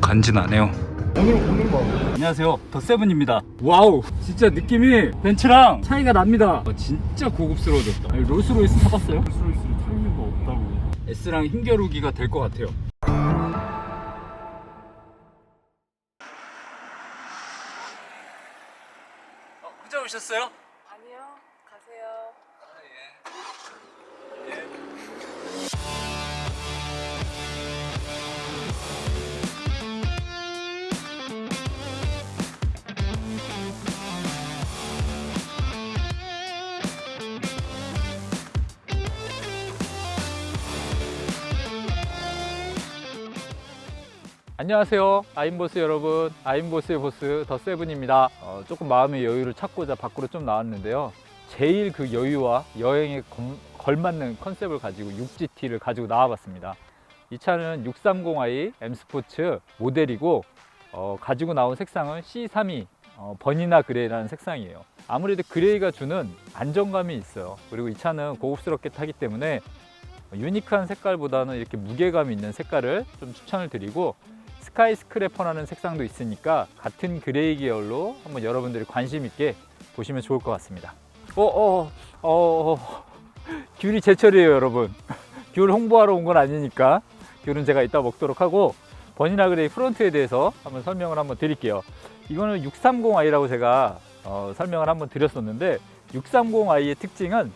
간지나네요. 오늘 뭐 안녕하세요, 더세븐입니다. 와우, 진짜 느낌이 벤츠랑 차이가 납니다. 진짜 고급스러워졌다. 아니, 롤스로이스 타봤어요? 롤스로이스 탈 이유가 없다고. S랑 힘겨루기가 될 것 같아요. 혼자 오셨어요? 아니요, 가세요. 안녕하세요, 아임보스 여러분. 아임보스의 보스 더세븐입니다. 조금 마음의 여유를 찾고자 밖으로 좀 나왔는데요. 제일 그 여유와 여행에 걸맞는 컨셉을 가지고 6GT를 가지고 나와봤습니다. 이 차는 630i M 스포츠 모델이고 가지고 나온 색상은 C32 버니나 그레이라는 색상이에요. 아무래도 그레이가 주는 안정감이 있어요. 그리고 이 차는 고급스럽게 타기 때문에 유니크한 색깔보다는 이렇게 무게감 있는 색깔을 좀 추천을 드리고, 스카이 스크래퍼라는 색상도 있으니까 같은 그레이 계열로 한번 여러분들이 관심 있게 보시면 좋을 것 같습니다. 귤이 제철이에요, 여러분. 귤 홍보하러 온 건 아니니까 귤은 제가 이따 먹도록 하고, 버니나 그레이 프론트에 대해서 한번 설명을 한번 드릴게요. 이거는 630i라고 제가 설명을 한번 드렸었는데, 630i의 특징은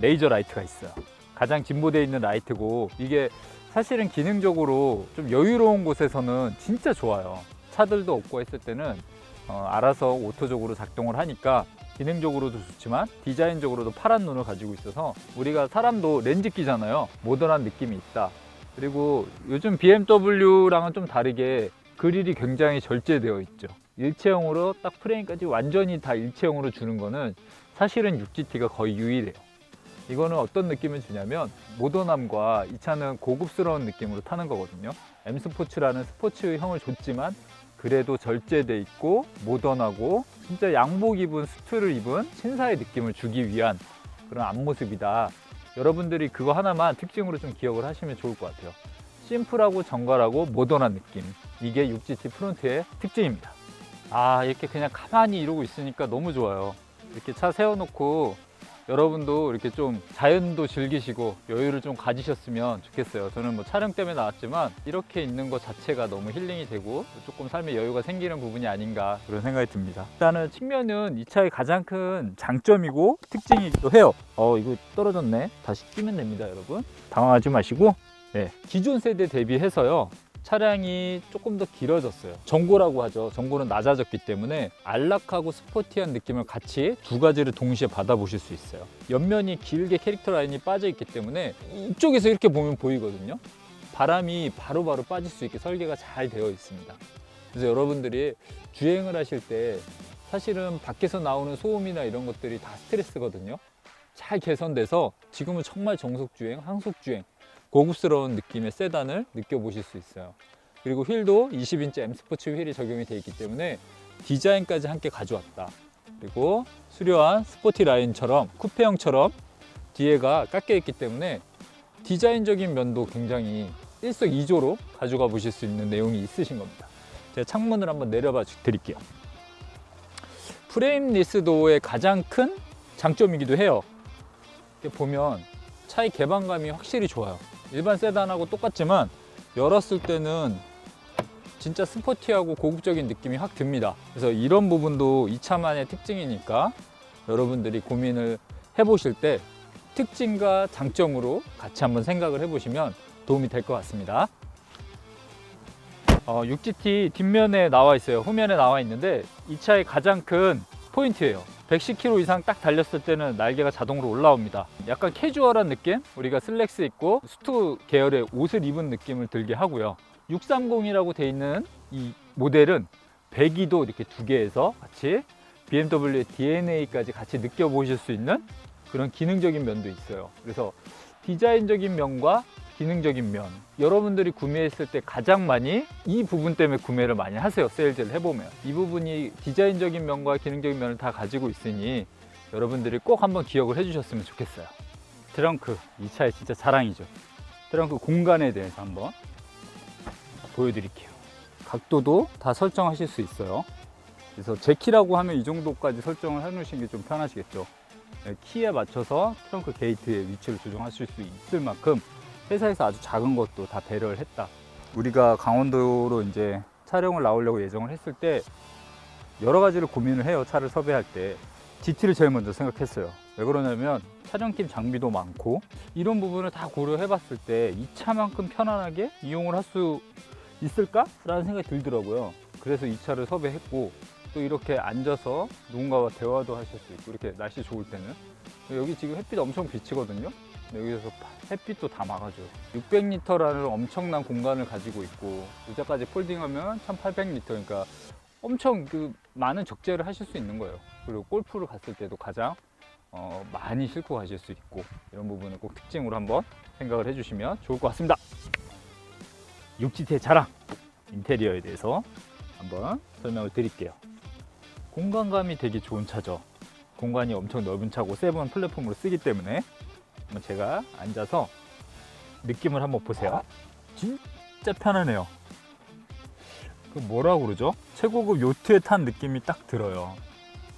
레이저 라이트가 있어요. 가장 진보되어 있는 라이트고, 이게 사실은 기능적으로 좀 여유로운 곳에서는 진짜 좋아요. 차들도 없고 했을 때는 알아서 오토적으로 작동을 하니까 기능적으로도 좋지만 디자인적으로도 파란 눈을 가지고 있어서, 우리가 사람도 렌즈 끼잖아요. 모던한 느낌이 있다. 그리고 요즘 BMW랑은 좀 다르게 그릴이 굉장히 절제되어 있죠. 일체형으로 딱 프레임까지 완전히 다 일체형으로 주는 거는 사실은 6GT가 거의 유일해요. 이거는 어떤 느낌을 주냐면, 모던함과 이 차는 고급스러운 느낌으로 타는 거거든요. M 스포츠라는 스포츠형을 줬지만 그래도 절제돼 있고 모던하고 진짜 양복 입은 수트를 입은 신사의 느낌을 주기 위한 그런 앞모습이다. 여러분들이 그거 하나만 특징으로 좀 기억을 하시면 좋을 것 같아요. 심플하고 정갈하고 모던한 느낌, 이게 6GT 프론트의 특징입니다. 이렇게 그냥 가만히 이러고 있으니까 너무 좋아요. 이렇게 차 세워놓고 여러분도 이렇게 좀 자연도 즐기시고 여유를 좀 가지셨으면 좋겠어요. 저는 뭐 촬영 때문에 나왔지만 이렇게 있는 것 자체가 너무 힐링이 되고 조금 삶의 여유가 생기는 부분이 아닌가, 그런 생각이 듭니다. 일단은 측면은 이 차의 가장 큰 장점이고 특징이기도 해요. 이거 떨어졌네. 다시 끼면 됩니다, 여러분. 당황하지 마시고. 기존 세대 대비해서요, 차량이 조금 더 길어졌어요. 전고라고 하죠. 전고는 낮아졌기 때문에 안락하고 스포티한 느낌을 같이 두 가지를 동시에 받아보실 수 있어요. 옆면이 길게 캐릭터 라인이 빠져 있기 때문에 이쪽에서 이렇게 보면 보이거든요. 바람이 바로바로 빠질 수 있게 설계가 잘 되어 있습니다. 그래서 여러분들이 주행을 하실 때 사실은 밖에서 나오는 소음이나 이런 것들이 다 스트레스거든요. 잘 개선돼서 지금은 정말 정속주행, 항속주행, 고급스러운 느낌의 세단을 느껴보실 수 있어요. 그리고 휠도 20인치 M 스포츠 휠이 적용이 되어 있기 때문에 디자인까지 함께 가져왔다. 그리고 수려한 스포티 라인처럼, 쿠페형처럼 뒤에가 깎여 있기 때문에 디자인적인 면도 굉장히 일석이조로 가져가 보실 수 있는 내용이 있으신 겁니다. 제가 창문을 한번 내려봐 드릴게요. 프레임리스도의 가장 큰 장점이기도 해요. 이렇게 보면 차의 개방감이 확실히 좋아요. 일반 세단하고 똑같지만 열었을 때는 진짜 스포티하고 고급적인 느낌이 확 듭니다. 그래서 이런 부분도 이 차만의 특징이니까 여러분들이 고민을 해보실 때 특징과 장점으로 같이 한번 생각을 해보시면 도움이 될 것 같습니다. 6GT 뒷면에 나와 있어요. 후면에 나와 있는데 이 차의 가장 큰 포인트예요. 110km 이상 딱 달렸을 때는 날개가 자동으로 올라옵니다. 약간 캐주얼한 느낌? 우리가 슬랙스 입고 수트 계열의 옷을 입은 느낌을 들게 하고요. 630이라고 돼 있는 이 모델은 배기도 이렇게 두 개에서 같이 BMW의 DNA까지 같이 느껴보실 수 있는 그런 기능적인 면도 있어요. 그래서 디자인적인 면과 기능적인 면, 여러분들이 구매했을 때 가장 많이 이 부분 때문에 구매를 많이 하세요. 세일즈를 해보면 이 부분이 디자인적인 면과 기능적인 면을 다 가지고 있으니 여러분들이 꼭 한번 기억을 해주셨으면 좋겠어요. 트렁크, 이 차의 진짜 자랑이죠. 트렁크 공간에 대해서 한번 보여드릴게요. 각도도 다 설정하실 수 있어요. 그래서 제 키라고 하면 이 정도까지 설정을 해 놓으시는 게 좀 편하시겠죠. 네, 키에 맞춰서 트렁크 게이트의 위치를 조정하실 수 있을 만큼 회사에서 아주 작은 것도 다 배려를 했다. 우리가 강원도로 이제 촬영을 나오려고 예정을 했을 때 여러 가지를 고민을 해요. 차를 섭외할 때 GT를 제일 먼저 생각했어요. 왜 그러냐면 촬영팀 장비도 많고 이런 부분을 다 고려해 봤을 때 이 차만큼 편안하게 이용을 할 수 있을까? 라는 생각이 들더라고요. 그래서 이 차를 섭외했고 또 이렇게 앉아서 누군가와 대화도 하실 수 있고 이렇게 날씨 좋을 때는 여기 지금 햇빛 엄청 비치거든요. 여기서 햇빛도 다 막아줘요. 600리터라는 엄청난 공간을 가지고 있고 의자까지 폴딩하면 1800리터, 그러니까 엄청 많은 적재를 하실 수 있는 거예요. 그리고 골프를 갔을 때도 가장 많이 싣고 가실 수 있고 이런 부분을 꼭 특징으로 한번 생각을 해주시면 좋을 것 같습니다. 6GT의 자랑 인테리어에 대해서 한번 설명을 드릴게요. 공간감이 되게 좋은 차죠. 공간이 엄청 넓은 차고 세븐 플랫폼으로 쓰기 때문에 한번 제가 앉아서 느낌을 한번 보세요. 진짜 편하네요. 그 뭐라고 그러죠? 최고급 요트에 탄 느낌이 딱 들어요.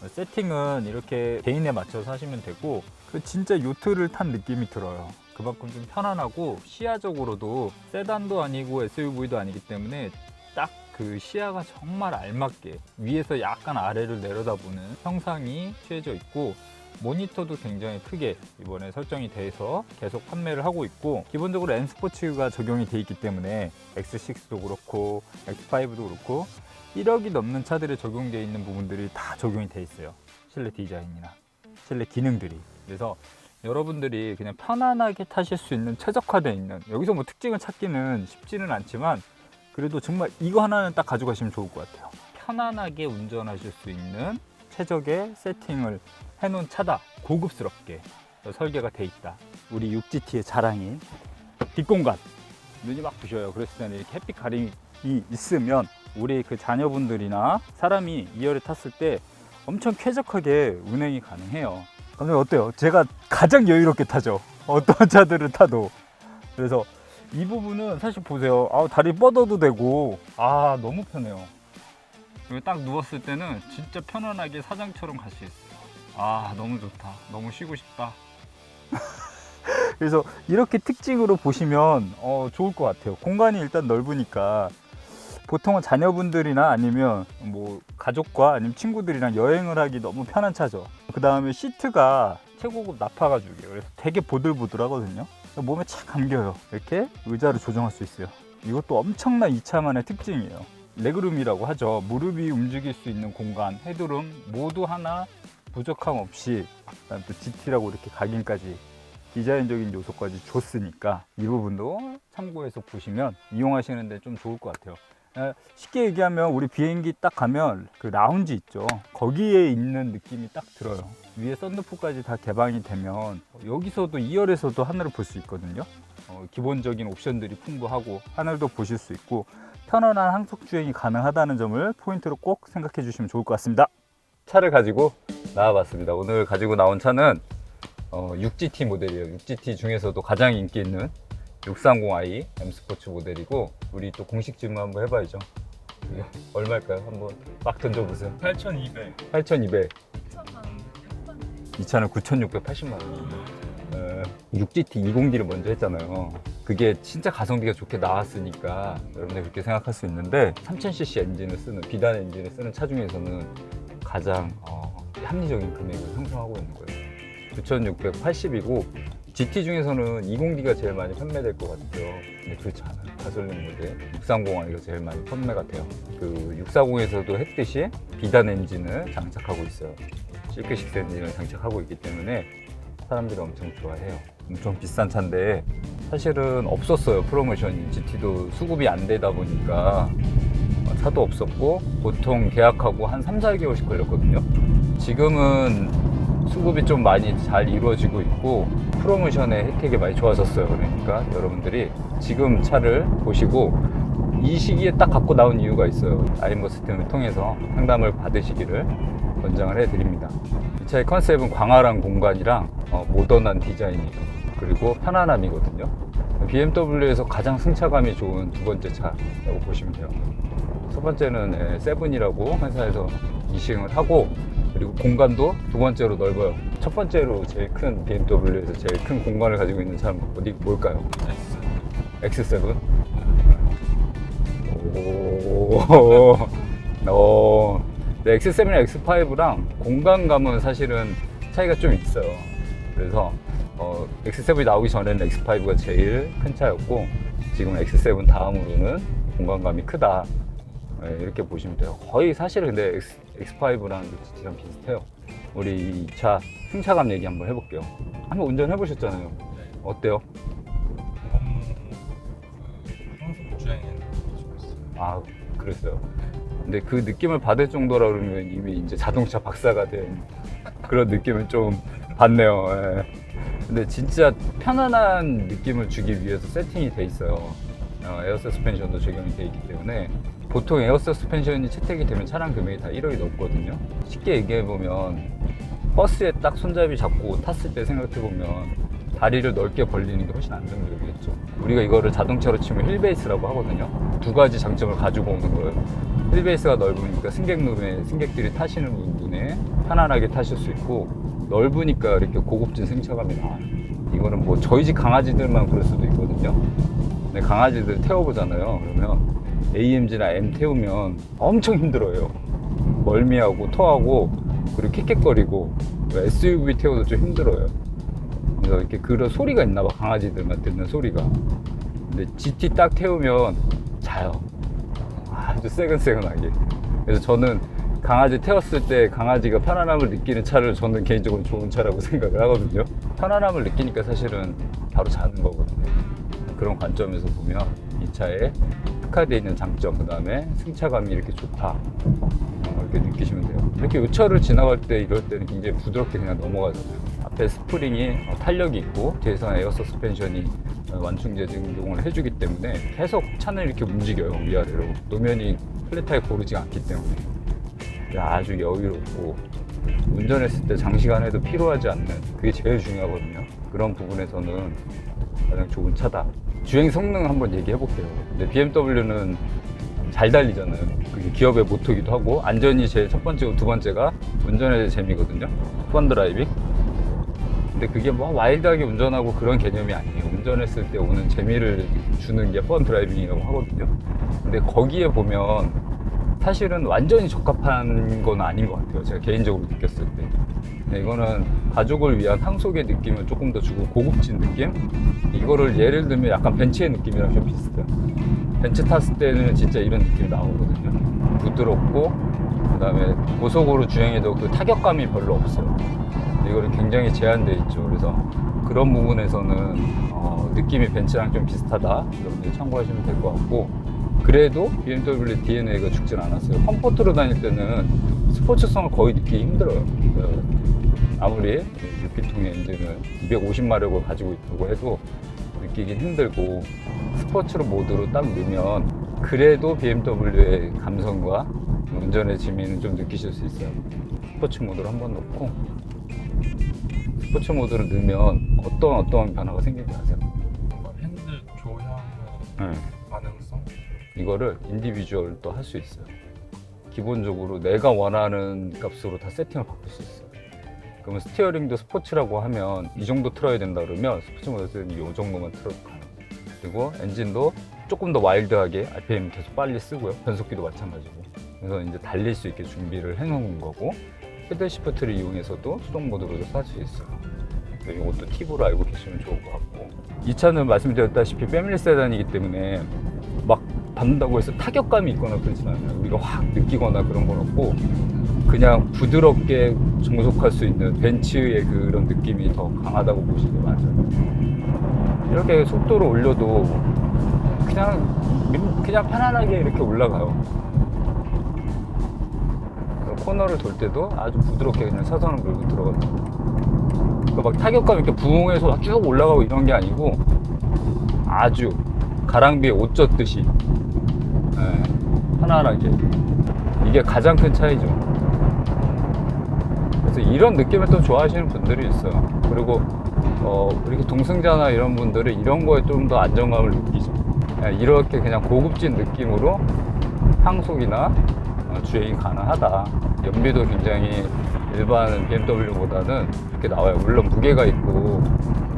세팅은 이렇게 개인에 맞춰서 하시면 되고 진짜 요트를 탄 느낌이 들어요. 그만큼 좀 편안하고 시야적으로도 세단도 아니고 SUV도 아니기 때문에 딱 그 시야가 정말 알맞게 위에서 약간 아래를 내려다보는 형상이 취해져 있고 모니터도 굉장히 크게 이번에 설정이 돼서 계속 판매를 하고 있고 기본적으로 N스포츠가 적용이 돼 있기 때문에 X6도 그렇고 X5도 그렇고 1억이 넘는 차들에 적용되어 있는 부분들이 다 적용이 돼 있어요. 실내 디자인이나 실내 기능들이. 그래서 여러분들이 그냥 편안하게 타실 수 있는 최적화되어 있는, 여기서 뭐 특징을 찾기는 쉽지는 않지만 그래도 정말 이거 하나는 딱 가져가시면 좋을 것 같아요. 편안하게 운전하실 수 있는 최적의 세팅을 해놓은 차다. 고급스럽게 설계가 돼 있다. 우리 6GT의 자랑인 뒷공간. 눈이 막 부셔요. 그랬을 때는 이렇게 햇빛 가림이 있으면 우리 그 자녀분들이나 사람이 2열에 탔을 때 엄청 쾌적하게 운행이 가능해요. 감독님 어때요? 제가 가장 여유롭게 타죠. 어떤 차들을 타도. 그래서 이 부분은 사실 보세요. 다리 뻗어도 되고 너무 편해요. 여기 딱 누웠을 때는 진짜 편안하게 사장처럼 갈 수 있어요. 너무 좋다. 너무 쉬고 싶다. 그래서 이렇게 특징으로 보시면 좋을 것 같아요. 공간이 일단 넓으니까 보통은 자녀분들이나 아니면 뭐 가족과 아니면 친구들이랑 여행을 하기 너무 편한 차죠. 그 다음에 시트가 최고급 나파 가죽이에요. 그래서 되게 보들보들하거든요. 몸에 착 감겨요. 이렇게 의자를 조정할 수 있어요. 이것도 엄청난 이 차만의 특징이에요. 레그룸이라고 하죠. 무릎이 움직일 수 있는 공간, 헤드룸 모두 하나 부족함 없이, 그다음 또 GT라고 이렇게 각인까지 디자인적인 요소까지 줬으니까 이 부분도 참고해서 보시면 이용하시는데 좀 좋을 것 같아요. 쉽게 얘기하면 우리 비행기 딱 가면 그 라운지 있죠. 거기에 있는 느낌이 딱 들어요. 위에 썬루프까지 다 개방이 되면 여기서도 2열에서도 하늘을 볼 수 있거든요. 기본적인 옵션들이 풍부하고 하늘도 보실 수 있고 편안한 항속 주행이 가능하다는 점을 포인트로 꼭 생각해 주시면 좋을 것 같습니다. 차를 가지고 나와봤습니다. 오늘 가지고 나온 차는 6GT 모델이에요. 6GT 중에서도 가장 인기 있는 630i M스포츠 모델이고, 우리 또 공식 질문 한번 해봐야죠. 이게 얼마일까요? 한번 막 던져보세요. 8,200. 8,200. 이 차는 9,680만 원입니다. 6GT 20D를 먼저 했잖아요. 그게 진짜 가성비가 좋게 나왔으니까 여러분들 그렇게 생각할 수 있는데 3000cc 엔진을 쓰는, 비단 엔진을 쓰는 차 중에서는 가장 합리적인 금액을 형성하고 있는 거예요. 9,680이고 GT 중에서는 20D가 제일 많이 판매될 것 같아요. 근데 그렇지 않아요. 가솔린 모델 630i가 제일 많이 판매가 돼요. 그 640에서도 했듯이 비단 엔진을 장착하고 있어요. 실크식스 엔진을 장착하고 있기 때문에 사람들이 엄청 좋아해요. 엄청 비싼 차인데 사실은 없었어요. 프로모션이. GT도 수급이 안 되다 보니까 차도 없었고 보통 계약하고 한 3, 4개월씩 걸렸거든요. 지금은 수급이 좀 많이 잘 이루어지고 있고 프로모션의 혜택이 많이 좋아졌어요. 그러니까 여러분들이 지금 차를 보시고 이 시기에 딱 갖고 나온 이유가 있어요. 아임버스팀을 통해서 상담을 받으시기를 권장을 해드립니다. 이 차의 컨셉은 광활한 공간이랑 모던한 디자인이고 그리고 편안함이거든요. BMW에서 가장 승차감이 좋은 두 번째 차라고 보시면 돼요. 첫 번째는 세븐이라고 회사에서 이시응을 하고, 그리고 공간도 두 번째로 넓어요. 첫 번째로 제일 큰 BMW에서 제일 큰 공간을 가지고 있는 차는 뭘까요? X7? 네, X7이랑 X5랑 공간감은 사실은 차이가 좀 있어요. 그래서 X7이 나오기 전에는 X5가 제일 큰 차였고, 지금 X7 다음으로는 공간감이 크다, 네, 이렇게 보시면 돼요. 거의 사실은 근데 X5랑 GT랑 비슷해요. 우리 이 차 승차감 얘기 한번 해볼게요. 한번 운전해 보셨잖아요. 어때요? 너무 항속 주행에는 좋았어요. 아, 그랬어요. 근데 그 느낌을 받을 정도라 그러면 이미 이제 자동차 박사가 된 그런 느낌을 좀 받네요. 예. 근데 진짜 편안한 느낌을 주기 위해서 세팅이 돼 있어요. 에어 서스펜션도 적용이 돼 있기 때문에 보통 에어 서스펜션이 채택이 되면 차량 금액이 다 1억이 넘거든요. 쉽게 얘기해 보면 버스에 딱 손잡이 잡고 탔을 때 생각해 보면 다리를 넓게 벌리는 게 훨씬 안정적이겠죠. 우리가 이거를 자동차로 치면 휠베이스라고 하거든요. 두 가지 장점을 가지고 오는 거예요. 휠베이스가 넓으니까 승객룸에 승객들이 타시는 부분에 편안하게 타실 수 있고, 넓으니까 이렇게 고급진 승차감이 나와요. 이거는 뭐 저희 집 강아지들만 그럴 수도 있거든요. 근데 강아지들 태워보잖아요. 그러면 AMG나 M 태우면 엄청 힘들어요. 멀미하고 토하고 그리고 킥킥거리고, SUV 태워도 좀 힘들어요. 그래서 이렇게 그런 소리가 있나 봐, 강아지들만 듣는 소리가. 근데 GT 딱 태우면 자요. 아주 새근새근하게. 그래서 저는 강아지 태웠을 때 강아지가 편안함을 느끼는 차를 저는 개인적으로 좋은 차라고 생각을 하거든요. 편안함을 느끼니까 사실은 바로 자는 거거든요. 그런 관점에서 보면 이 차에 특화되어 있는 장점, 그 다음에 승차감이 이렇게 좋다, 이렇게 느끼시면 돼요. 이렇게 이 차를 지나갈 때 이럴 때는 굉장히 부드럽게 그냥 넘어가잖아요. 앞에 스프링이 탄력이 있고 뒤에서는 에어 서스펜션이 완충제 등용을 해주기 때문에 계속 차는 이렇게 움직여요. 위아래로. 노면이 플랫하게 고르지 않기 때문에 아주 여유롭고, 운전했을 때 장시간 해도 피로하지 않는, 그게 제일 중요하거든요. 그런 부분에서는 가장 좋은 차다. 주행 성능 한번 얘기해 볼게요. 근데 BMW는 잘 달리잖아요. 그게 기업의 모토기도 하고, 안전이 제일 첫 번째고 두 번째가 운전의 재미거든요. 펀 드라이빙. 근데 그게 뭐 와일드하게 운전하고 그런 개념이 아니에요. 운전했을 때 오는 재미를 주는 게 펀 드라이빙이라고 하거든요. 근데 거기에 보면 사실은 완전히 적합한 건 아닌 것 같아요. 제가 개인적으로 느꼈을 때. 근데 이거는 가족을 위한 항속의 느낌을 조금 더 주고 고급진 느낌? 이거를 예를 들면 약간 벤츠의 느낌이랑 좀 비슷해요. 벤츠 탔을 때는 진짜 이런 느낌이 나오거든요. 부드럽고, 그 다음에 고속으로 주행해도 그 타격감이 별로 없어요. 이거는 굉장히 제한되어 있죠. 그래서 그런 부분에서는 느낌이 벤츠랑 좀 비슷하다, 여러분들 참고하시면 될 것 같고, 그래도 BMW DNA가 죽진 않았어요. 컴포트로 다닐 때는 스포츠성을 거의 느끼기 힘들어요. 아무리 6기통의 엔진을 250마력을 가지고 있다고 해도 느끼긴 힘들고, 스포츠로 모드로 딱 넣으면 그래도 BMW의 감성과 운전의 재미는 좀 느끼실 수 있어요. 스포츠 모드로 한번 넣고, 스포츠 모드를 넣으면 어떤 변화가 생기는지 아세요? 뭔가 핸들 조향의 가능성? 이거를 인디비주얼도 할 수 있어요. 기본적으로 내가 원하는 값으로 다 세팅을 바꿀 수 있어요. 그러면 스티어링도 스포츠라고 하면 이 정도 틀어야 된다 그러면 스포츠 모드에서는 이 정도만 틀어도 가요. 그리고 엔진도 조금 더 와일드하게 RPM 계속 빨리 쓰고요. 변속기도 마찬가지고. 그래서 이제 달릴 수 있게 준비를 해놓은 거고, 패들 시프트를 이용해서도 수동 모드로도 살 수 있어요. 이것도 팁으로 알고 계시면 좋을 것 같고, 이 차는 말씀드렸다시피 패밀리 세단이기 때문에 막 받는다고 해서 타격감이 있거나 그러진 않아요. 우리가 확 느끼거나 그런 건 없고, 그냥 부드럽게 정속할 수 있는 벤츠의 그런 느낌이 더 강하다고 보시는 게 맞아요. 이렇게 속도를 올려도 그냥 편안하게 이렇게 올라가요. 코너를 돌 때도 아주 부드럽게 그냥 차선을 밀고 들어가요. 그러니까 막 타격감 이렇게 부응해서 막 쭉 올라가고 이런 게 아니고, 아주 가랑비에 옷 젖듯이 편안하게. 이게 가장 큰 차이죠. 그래서 이런 느낌을 또 좋아하시는 분들이 있어요. 그리고 이렇게 동승자나 이런 분들은 이런 거에 좀 더 안정감을 느끼죠. 이렇게 그냥 고급진 느낌으로 향속이나 주행이 가능하다. 연비도 굉장히 일반 BMW보다는 이렇게 나와요. 물론 무게가 있고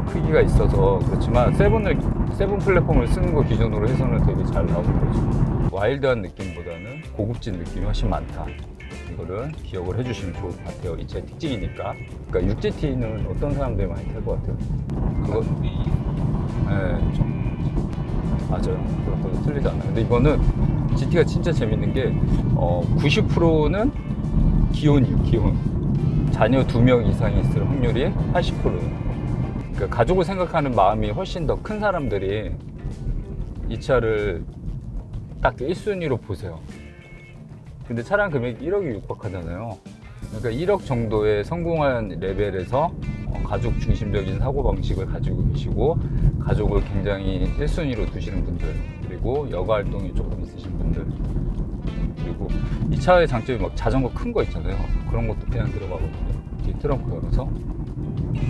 크기가 있어서 그렇지만 세븐 플랫폼을 쓰는 거 기준으로 해서는 되게 잘 나오는 거죠. 와일드한 느낌보다는 고급진 느낌이 훨씬 많다. 이거를 기억을 해주시면 좋을 것 같아요. 이 차의 특징이니까. 그러니까 6GT는 어떤 사람들이 많이 탈 것 같아요? 그거 네. 맞아요. 그것도 틀리지 않아요. 근데 이거는 GT가 진짜 재밌는 게 90%는 기혼이에요. 기혼. 자녀 2명 이상이 있을 확률이 80%예요. 그러니까 가족을 생각하는 마음이 훨씬 더 큰 사람들이 이 차를 딱 1순위로 보세요. 근데 차량 금액이 1억이 육박하잖아요. 그러니까 1억 정도의 성공한 레벨에서 가족 중심적인 사고방식을 가지고 계시고 가족을 굉장히 1순위로 두시는 분들, 그리고 여가 활동이 조금 있으신 분들, 그리고 이 차의 장점이 막 자전거 큰 거 있잖아요. 그런 것도 그냥 들어가거든요. 뒤 트렁크 열어서.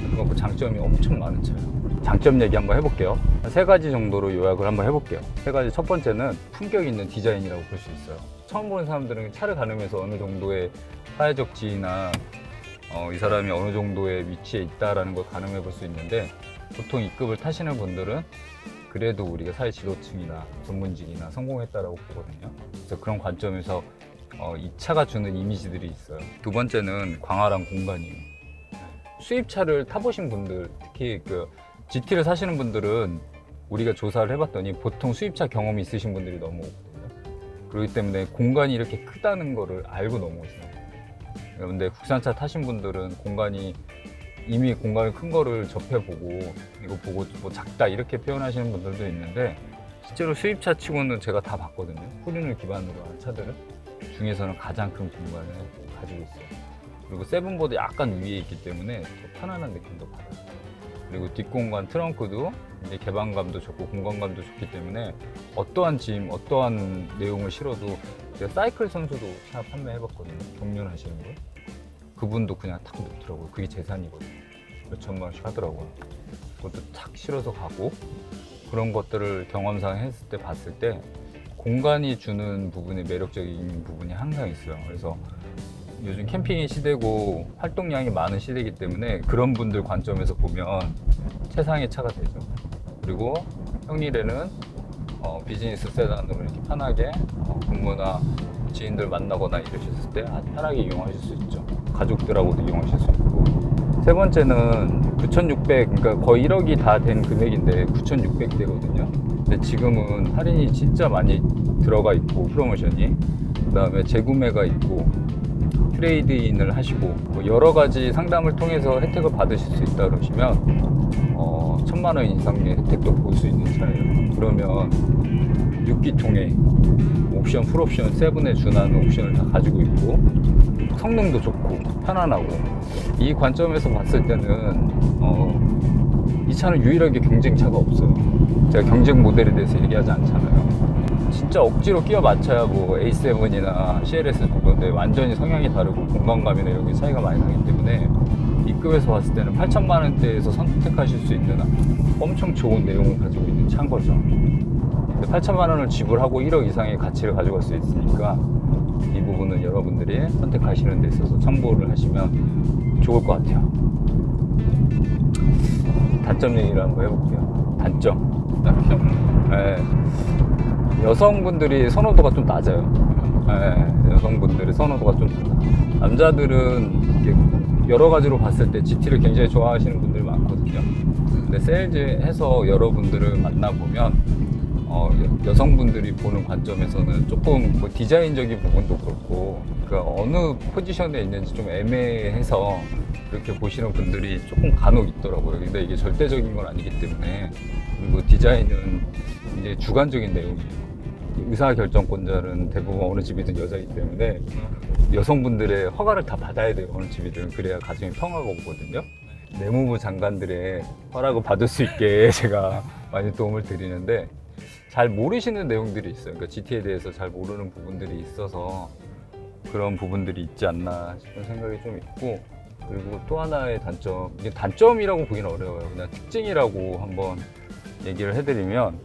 그리고 그 장점이 엄청 많은 차예요. 장점 얘기 한번 해볼게요. 한 3가지 정도로 요약을 한번 해볼게요. 3가지. 첫 번째는 품격 있는 디자인이라고 볼 수 있어요. 처음 보는 사람들은 차를 가늠해서 어느 정도의 사회적 지위나 이 사람이 어느 정도의 위치에 있다라는 걸 가늠해 볼 수 있는데, 보통 E급을 타시는 분들은 그래도 우리가 사회 지도층이나 전문직이나 성공했다라고 보거든요. 그래서 그런 관점에서 이 차가 주는 이미지들이 있어요. 두 번째는 광활한 공간이에요. 수입차를 타보신 분들, 특히 그 GT를 사시는 분들은 우리가 조사를 해봤더니 보통 수입차 경험이 있으신 분들이 넘어오거든요. 그렇기 때문에 공간이 이렇게 크다는 거를 알고 넘어오세요. 그런데 국산차 타신 분들은 이미 공간이 큰 거를 접해보고 이거 보고 뭐 작다 이렇게 표현하시는 분들도 있는데, 실제로 수입차 치고는 제가 다 봤거든요. 후륜을 기반으로 한 차들은 중에서는 가장 큰 공간을 가지고 있어요. 그리고 세븐보다 약간 위에 있기 때문에 더 편안한 느낌도 받아요. 그리고 뒷공간 트렁크도 이제 개방감도 좋고 공간감도 좋기 때문에 어떠한 짐, 어떠한 내용을 실어도, 제가 사이클 선수도 차 판매해봤거든요. 경륜하시는 분. 그분도 그냥 탁 놓더라고요. 그게 재산이거든요. 몇 천만 원씩 하더라고요. 그것도 탁 실어서 가고, 그런 것들을 경험상 했을 때 봤을 때 공간이 주는 부분이 매력적인 부분이 항상 있어요. 그래서 요즘 캠핑의 시대고 활동량이 많은 시대이기 때문에 그런 분들 관점에서 보면 최상의 차가 되죠. 그리고 평일에는 비즈니스 세단으로 이렇게 편하게 근무나 지인들 만나거나 이러셨을 때 아주 편하게 이용하실 수 있죠. 가족들하고도 이용하실 수 있고. 세 번째는 9,600, 그러니까 거의 1억이 다 된 금액인데 9,600대거든요. 근데 지금은 할인이 진짜 많이 들어가 있고, 프로모션이. 그 다음에 재구매가 있고, 트레이드인을 하시고, 뭐 여러 가지 상담을 통해서 혜택을 받으실 수 있다 그러시면 1,000만 원 이상의 혜택도 볼 수 있는 차예요. 그러면 6기통에 옵션, 풀옵션, 세븐에 준하는 옵션을 다 가지고 있고, 성능도 좋고 편안하고, 이 관점에서 봤을 때는 이 차는 유일하게 경쟁차가 없어요. 제가 경쟁 모델에 대해서 얘기하지 않잖아요. 진짜 억지로 끼워 맞춰야 뭐 A7이나 CLS 그건데 완전히 성향이 다르고 공간감이나 이런 게 차이가 많이 나기 때문에 E급에서 봤을 때는 8천만 원대에서 선택하실 수 있는 엄청 좋은 내용을 가지고 있는 차인 거죠. 근데 8천만 원을 지불하고 1억 이상의 가치를 가져갈 수 있으니까 이 부분은 여러분들이 선택하시는 데 있어서 참고를 하시면 좋을 것 같아요. 단점 얘기를 한번 해볼게요. 단점. 네. 여성분들이 선호도가 좀 낮아요. 네. 여성분들의 선호도가 좀 낮아. 남자들은 이렇게 여러 가지로 봤을 때 GT를 굉장히 좋아하시는 분들이 많거든요. 근데 세일즈해서 여러분들을 만나보면 여성분들이 보는 관점에서는 조금 뭐 디자인적인 부분도 그렇고, 그러니까 어느 포지션에 있는지 좀 애매해서 그렇게 보시는 분들이 조금 간혹 있더라고요. 근데 이게 절대적인 건 아니기 때문에. 그리고 디자인은 이제 주관적인 내용이에요. 의사결정권자는 대부분 어느 집이든 여자이기 때문에 여성분들의 허가를 다 받아야 돼요. 어느 집이든. 그래야 가정이 평화가 오거든요. 내무부 장관들의 허락을 받을 수 있게 제가 많이 도움을 드리는데, 잘 모르시는 내용들이 있어요. 그러니까 GT에 대해서 잘 모르는 부분들이 있어서 그런 부분들이 있지 않나 싶은 생각이 좀 있고, 그리고 또 하나의 단점, 이게 단점이라고 보기는 어려워요. 그냥 특징이라고 한번 얘기를 해드리면,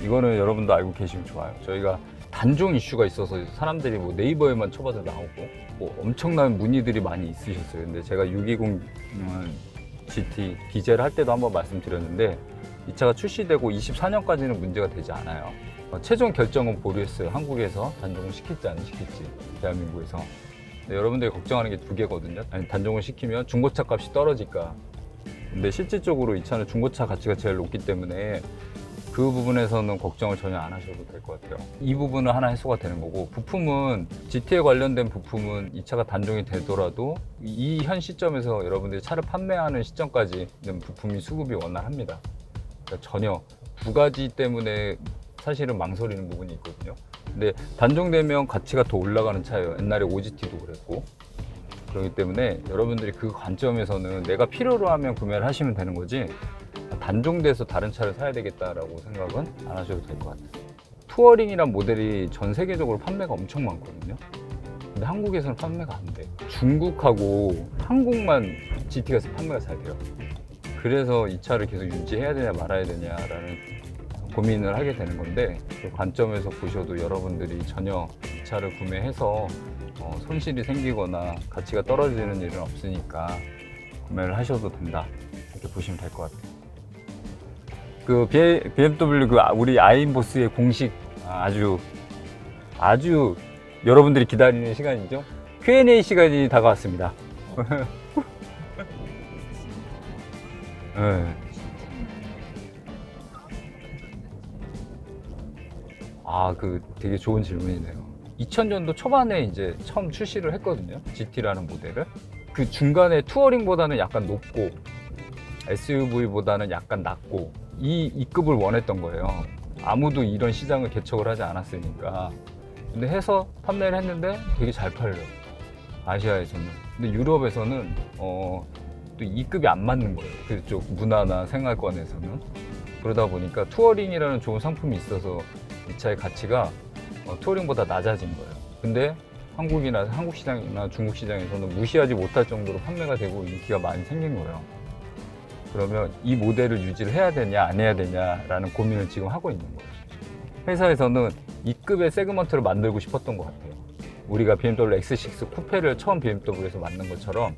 이거는 여러분도 알고 계시면 좋아요. 저희가 단종 이슈가 있어서 사람들이 뭐 네이버에만 쳐봐도 나오고 뭐 엄청난 문의들이 많이 있으셨어요. 근데 제가 620 GT 디젤 할 때도 한번 말씀드렸는데, 이 차가 출시되고 24년까지는 문제가 되지 않아요. 최종 결정은 보류했어요. 한국에서 단종을 시킬지 안 시킬지, 대한민국에서. 근데 여러분들이 걱정하는 게 두 개거든요. 아니, 단종을 시키면 중고차 값이 떨어질까. 근데 실질적으로 이 차는 중고차 가치가 제일 높기 때문에 그 부분에서는 걱정을 전혀 안 하셔도 될 것 같아요. 이 부분은 하나 해소가 되는 거고, 부품은 GT에 관련된 부품은 이 차가 단종이 되더라도 이 현 시점에서 여러분들이 차를 판매하는 시점까지는 부품이 수급이 원활합니다. 그러니까 전혀 두 가지 때문에 사실은 망설이는 부분이 있거든요. 근데 단종되면 가치가 더 올라가는 차예요. 옛날에 OGT도 그랬고. 그렇기 때문에 여러분들이 그 관점에서는 내가 필요로 하면 구매를 하시면 되는 거지, 단종돼서 다른 차를 사야 되겠다라고 생각은 안 하셔도 될 것 같아요. 투어링이란 모델이 전 세계적으로 판매가 엄청 많거든요. 근데 한국에서는 판매가 안 돼요. 중국하고 한국만 GT가 판매가 잘 돼요. 그래서 이 차를 계속 유지해야 되냐 말아야 되냐라는 고민을 하게 되는 건데, 그 관점에서 보셔도 여러분들이 전혀 이 차를 구매해서 손실이 생기거나 가치가 떨어지는 일은 없으니까 구매를 하셔도 된다, 이렇게 보시면 될 것 같아요. 그 BMW 우리 아임보스의 공식 아주 여러분들이 기다리는 시간이죠. Q&A 시간이 다가왔습니다. 네. 되게 좋은 질문이네요. 2000년도 초반에 이제 처음 출시를 했거든요. GT라는 모델을. 그 중간에 투어링보다는 약간 높고 SUV보다는 약간 낮고 이 2급을 원했던 거예요. 아무도 이런 시장을 개척을 하지 않았으니까. 근데 해서 판매를 했는데 되게 잘 팔려요. 아시아에서는. 근데 유럽에서는 또 2급이 안 맞는 거예요. 그쪽 문화나 생활권에서는. 그러다 보니까 투어링이라는 좋은 상품이 있어서 이 차의 가치가 투어링보다 낮아진 거예요. 근데 한국 시장이나 중국 시장에서는 무시하지 못할 정도로 판매가 되고 인기가 많이 생긴 거예요. 그러면 이 모델을 유지를 해야 되냐 안 해야 되냐라는 고민을 지금 하고 있는 거예요. 회사에서는 2급의 세그먼트를 만들고 싶었던 것 같아요. 우리가 BMW X6 쿠페를 처음 BMW에서 만든 것처럼,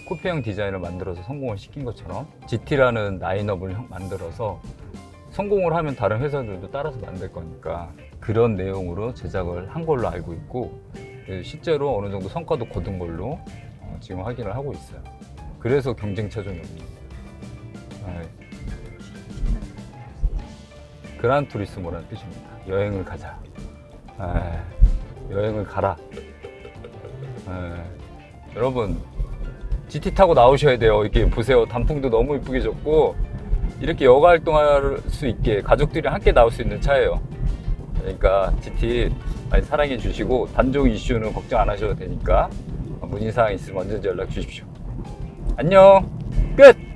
쿠페형 디자인을 만들어서 성공을 시킨 것처럼 GT라는 라인업을 만들어서 성공을 하면 다른 회사들도 따라서 만들 거니까 그런 내용으로 제작을 한 걸로 알고 있고, 실제로 어느 정도 성과도 거둔 걸로 지금 확인을 하고 있어요. 그래서 경쟁 차종이 없는 거예요. 그란 투리스모라는 뜻입니다. 여행을 가자. 여행을 가라. 여러분, GT 타고 나오셔야 돼요. 이렇게 보세요. 단풍도 너무 이쁘게 졌고, 이렇게 여가 활동할 수 있게 가족들이 함께 나올 수 있는 차예요. 그러니까 GT 많이 사랑해 주시고, 단종 이슈는 걱정 안 하셔도 되니까 문의사항 있으면 언제든지 연락 주십시오. 안녕. 끝.